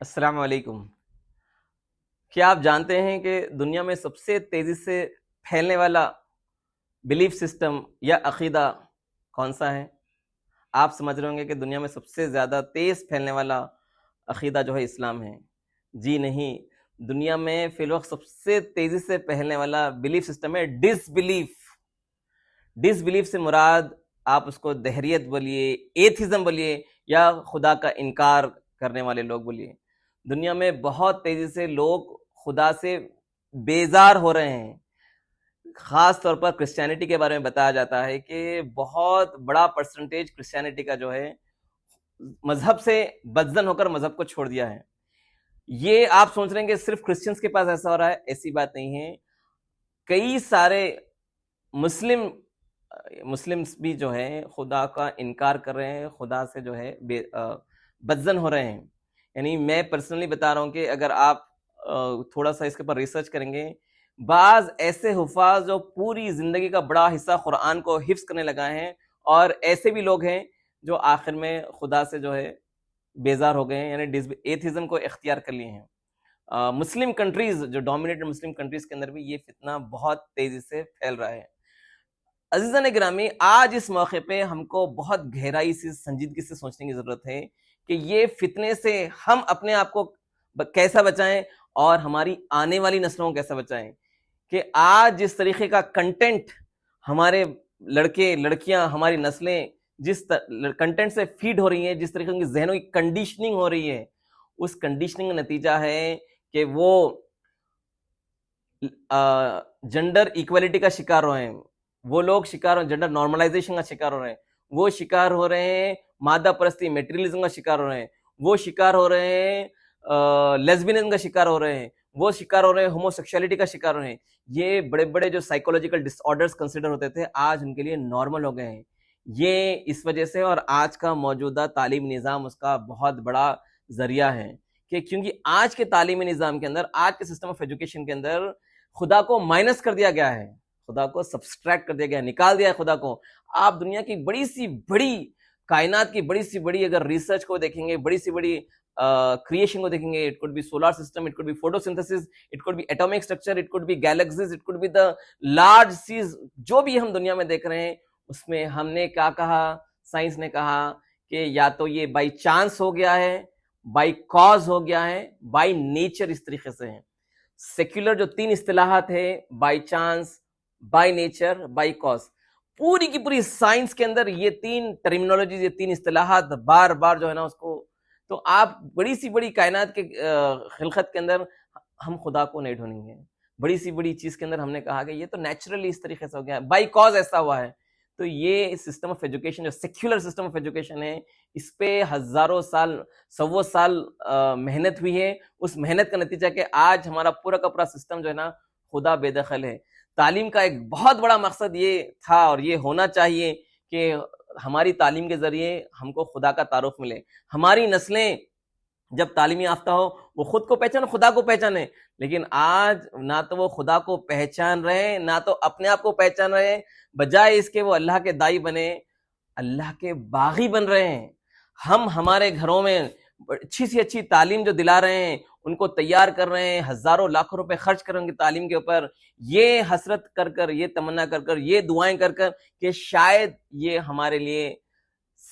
السلام علیکم۔ کیا آپ جانتے ہیں کہ دنیا میں سب سے تیزی سے پھیلنے والا بلیف سسٹم یا عقیدہ کون سا ہے؟ آپ سمجھ رہے ہوں گے کہ دنیا میں سب سے زیادہ تیز پھیلنے والا عقیدہ جو ہے اسلام ہے۔ جی نہیں، دنیا میں فی الوقت سب سے تیزی سے پھیلنے والا بلیف سسٹم ہے ڈس بلیف۔ ڈس بلیف سے مراد آپ اس کو دہریت بولیے، ایتھزم بولیے، یا خدا کا انکار کرنے والے لوگ بولیے۔ دنیا میں بہت تیزی سے لوگ خدا سے بیزار ہو رہے ہیں۔ خاص طور پر کرسچینٹی کے بارے میں بتایا جاتا ہے کہ بہت بڑا پرسنٹیج کرسچینٹی کا جو ہے مذہب سے بدزن ہو کر مذہب کو چھوڑ دیا ہے۔ یہ آپ سوچ رہے ہیں کہ صرف کرسچنس کے پاس ایسا ہو رہا ہے، ایسی بات نہیں ہے۔ کئی سارے مسلمس بھی جو ہے خدا کا انکار کر رہے ہیں، خدا سے جو ہے بدزن ہو رہے ہیں۔ یعنی میں پرسنلی بتا رہا ہوں کہ اگر آپ تھوڑا سا اس کے اوپر ریسرچ کریں گے، بعض ایسے حفاظ جو پوری زندگی کا بڑا حصہ قرآن کو حفظ کرنے لگائے ہیں، اور ایسے بھی لوگ ہیں جو آخر میں خدا سے جو ہے بیزار ہو گئے ہیں، یعنی ایتھزم کو اختیار کر لیے ہیں۔ مسلم کنٹریز، جو ڈومینیٹڈ مسلم کنٹریز کے اندر بھی یہ فتنہ بہت تیزی سے پھیل رہا ہے۔ عزیزان گرامی، آج اس موقع پہ ہم کو بہت گہرائی سے، سنجیدگی سے سوچنے کی ضرورت ہے کہ یہ فتنے سے ہم اپنے آپ کو کیسا بچائیں اور ہماری آنے والی نسلوں کو کیسا بچائیں۔ کہ آج جس طریقے کا کنٹینٹ ہمارے لڑکے لڑکیاں، ہماری نسلیں جس کنٹینٹ سے فیڈ ہو رہی ہیں، جس طریقے کی ذہنوں کی کنڈیشننگ ہو رہی ہے، اس کنڈیشننگ کا نتیجہ ہے کہ وہ جنڈر ایکویلٹی کا شکار ہو رہے ہیں، وہ لوگ شکار ہو جنڈر نارملائزیشن کا شکار ہو رہے ہیں، وہ شکار ہو رہے ہیں مادہ پرستی میٹریلزم کا شکار ہو رہے ہیں، وہ شکار ہو رہے ہیں لیزبینزم کا شکار ہو رہے ہیں، وہ شکار ہو رہے ہیں ہومو سیکشولیٹی کا شکار ہو رہے ہیں۔ یہ بڑے بڑے جو سائیکولوجیکل ڈس آرڈرز کنسیڈر ہوتے تھے، آج ان کے لیے نارمل ہو گئے ہیں۔ یہ اس وجہ سے، اور آج کا موجودہ تعلیمی نظام اس کا بہت بڑا ذریعہ ہے کہ کیونکہ آج کے تعلیمی نظام کے اندر، آج کے سسٹم آف ایجوکیشن کے اندر خدا کو مائنس کر دیا گیا ہے، خدا کو سبسٹریکٹ کر دیا گیا ہے، نکال دیا ہے خدا کو۔ آپ دنیا کی بڑی سی بڑی کائنات کی بڑی سی بڑی اگر ریسرچ کو دیکھیں گے، بڑی سی بڑی کریشن کو دیکھیں گے، it could be solar system, it could be photosynthesis, it could be atomic structure, it could be galaxies, it could be the large seas, جو بھی ہم دنیا میں دیکھ رہے ہیں، اس میں ہم نے کیا کہا، سائنس نے کہا کہ یا تو یہ بائی چانس ہو گیا ہے، بائی کاز ہو گیا ہے، بائی نیچر اس طریقے سے ہے۔ سیکولر جو تین اصطلاحات ہے، by chance, by nature, by cause, پوری کی پوری سائنس کے اندر یہ تین ٹرمینالوجیز، یہ تین اصطلاحات بار بار جو ہے نا اس کو، تو آپ بڑی سی بڑی کائنات کے خلقت کے اندر ہم خدا کو نہیں ڈھونڈیں گے۔ بڑی سی بڑی چیز کے اندر ہم نے کہا کہ یہ تو نیچرلی اس طریقے سے ہو گیا ہے، بائی کاز ایسا ہوا ہے۔ تو یہ سسٹم آف ایجوکیشن، جو سیکولر سسٹم آف ایجوکیشن ہے، اس پہ ہزاروں سال، سووں سال محنت ہوئی ہے۔ اس محنت کا نتیجہ کہ آج ہمارا پورا کا پورا سسٹم جو ہے نا خدا بے دخل ہے۔ تعلیم کا ایک بہت بڑا مقصد یہ تھا اور یہ ہونا چاہیے کہ ہماری تعلیم کے ذریعے ہم کو خدا کا تعارف ملے، ہماری نسلیں جب تعلیمی یافتہ ہو وہ خود کو پہچانے، خدا کو پہچانے۔ لیکن آج نہ تو وہ خدا کو پہچان رہے، نہ تو اپنے آپ کو پہچان رہے، بجائے اس کے وہ اللہ کے دائی بنے، اللہ کے باغی بن رہے ہیں۔ ہم ہمارے گھروں میں اچھی سی اچھی تعلیم جو دلا رہے ہیں، ان کو تیار کر رہے ہیں، ہزاروں لاکھوں روپے خرچ کر رہے ہیں تعلیم کے اوپر، یہ حسرت کر کر، یہ تمنا کر کر، یہ دعائیں کر کر کہ شاید یہ ہمارے لیے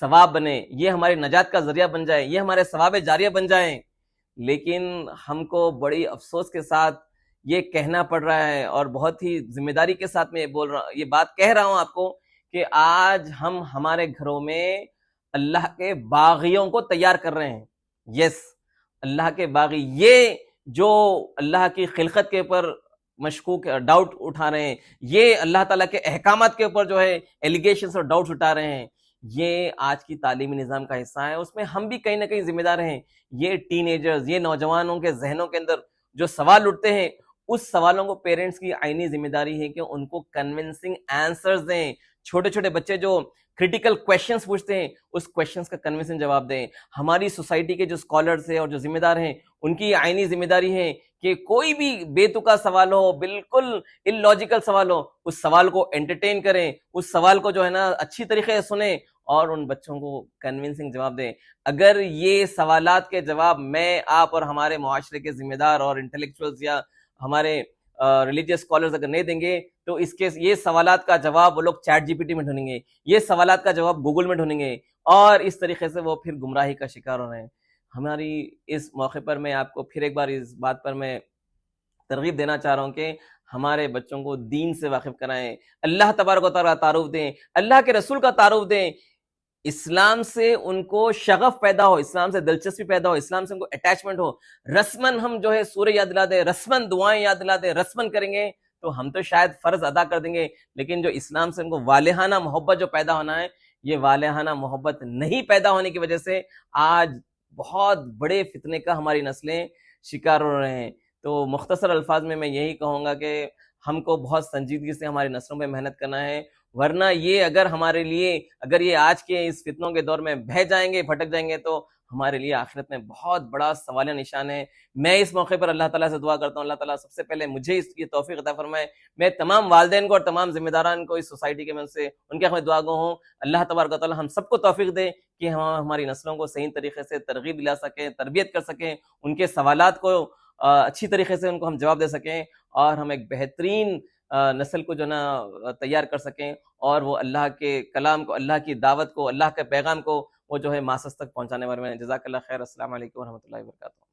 ثواب بنے، یہ ہماری نجات کا ذریعہ بن جائے، یہ ہمارے ثواب جاریہ بن جائیں۔ لیکن ہم کو بڑی افسوس کے ساتھ یہ کہنا پڑ رہا ہے، اور بہت ہی ذمہ داری کے ساتھ میں یہ بات کہہ رہا ہوں آپ کو، کہ آج ہم ہمارے گھروں میں اللہ کے باغیوں کو تیار کر رہے ہیں۔ یس، اللہ کے باغی، یہ جو اللہ کی خلقت کے اوپر مشکوک ڈاؤٹ اٹھا رہے ہیں، یہ اللہ تعالیٰ کے احکامات کے اوپر جو ہے ایلیگیشنز اور ڈاؤٹس اٹھا رہے ہیں، یہ آج کی تعلیمی نظام کا حصہ ہے۔ اس میں ہم بھی کہیں نہ کہیں ذمہ دار ہیں۔ یہ ٹین ایجرز، یہ نوجوانوں کے ذہنوں کے اندر جو سوال اٹھتے ہیں، اس سوالوں کو پیرنٹس کی عینی ذمہ داری ہے کہ ان کو کنونسنگ آنسرز دیں۔ چھوٹے چھوٹے بچے جو کریٹیکل کویشچنز پوچھتے ہیں، اس کویشچنز کا کنونسنگ جواب دیں۔ ہماری سوسائٹی کے جو اسکالرز ہیں اور جو ذمہ دار ہیں، ان کی عینی ذمہ داری ہے کہ کوئی بھی بے تکا سوال ہو، بالکل اللاجیکل سوال ہو، اس سوال کو انٹرٹین کریں، اس سوال کو جو ہے نا اچھی طریقے سے سنیں، اور ان بچوں کو کنونسنگ جواب دیں. اگر یہ سوالات کے جواب میں، آپ اور ہمارے معاشرے کے ذمہ دار اور انٹلیکچوئلز یا ہمارے ریلیجیس اسکالرز اگر نہیں دیں گے تو اس کے یہ سوالات کا جواب وہ لوگ چیٹ جی پی ٹی میں ڈھونڈیں گے، یہ سوالات کا جواب گوگل میں ڈھونڈیں گے، اور اس طریقے سے وہ پھر گمراہی کا شکار ہو رہے ہیں. ہماری اس موقع پر میں آپ کو پھر ایک بار اس بات پر میں ترغیب دینا چاہ رہا ہوں کہ ہمارے بچوں کو دین سے واقف کرائیں، اللہ تبارک و تعالیٰ تعارف دیں، اللہ کے رسول کا تعارف دیں، اسلام سے ان کو شغف پیدا ہو، اسلام سے دلچسپی پیدا ہو، اسلام سے ان کو اٹیچمنٹ ہو. رسمن ہم جو ہے سورہ یاد دلا دیں، رسمن دعائیں یاد دلا دیں، رسمن کریں گے تو ہم تو شاید فرض ادا کر دیں گے، لیکن جو اسلام سے ان کو والہانہ محبت جو پیدا ہونا ہے، یہ والہانہ محبت نہیں پیدا ہونے کی وجہ سے آج بہت بڑے فتنے کا ہماری نسلیں شکار ہو رہے ہیں. تو مختصر الفاظ میں یہی کہوں گا کہ ہم کو بہت سنجیدگی سے ہماری نسلوں پہ محنت کرنا ہے، ورنہ یہ اگر ہمارے لیے، اگر یہ آج کے اس فتنوں کے دور میں بہہ جائیں گے، بھٹک جائیں گے، تو ہمارے لیے آخرت میں بہت بڑا سوالیہ نشان ہے. میں اس موقع پر اللہ تعالیٰ سے دعا کرتا ہوں، اللہ تعالیٰ سب سے پہلے مجھے اس کی توفیق عطا فرمائے. میں تمام والدین کو اور تمام ذمہ داران کو اس سوسائٹی کے، میں سے ان کے دعا گو ہوں. اللہ تبارک و تعالیٰ ہم سب کو توفیق دے کہ ہم ہماری نسلوں کو صحیح طریقے سے ترغیب دلا سکیں، تربیت کر سکیں، ان کے سوالات کو اچھی طریقے سے ان کو ہم جواب دے سکیں، اور ہم ایک بہترین نسل کو جو نا تیار کر سکیں، اور وہ اللہ کے کلام کو، اللہ کی دعوت کو، اللہ کے پیغام کو وہ جو ہے ماسس تک پہنچانے والے ہیں. جزاک اللہ خیر. السلام علیکم ورحمۃ اللہ وبرکاتہ.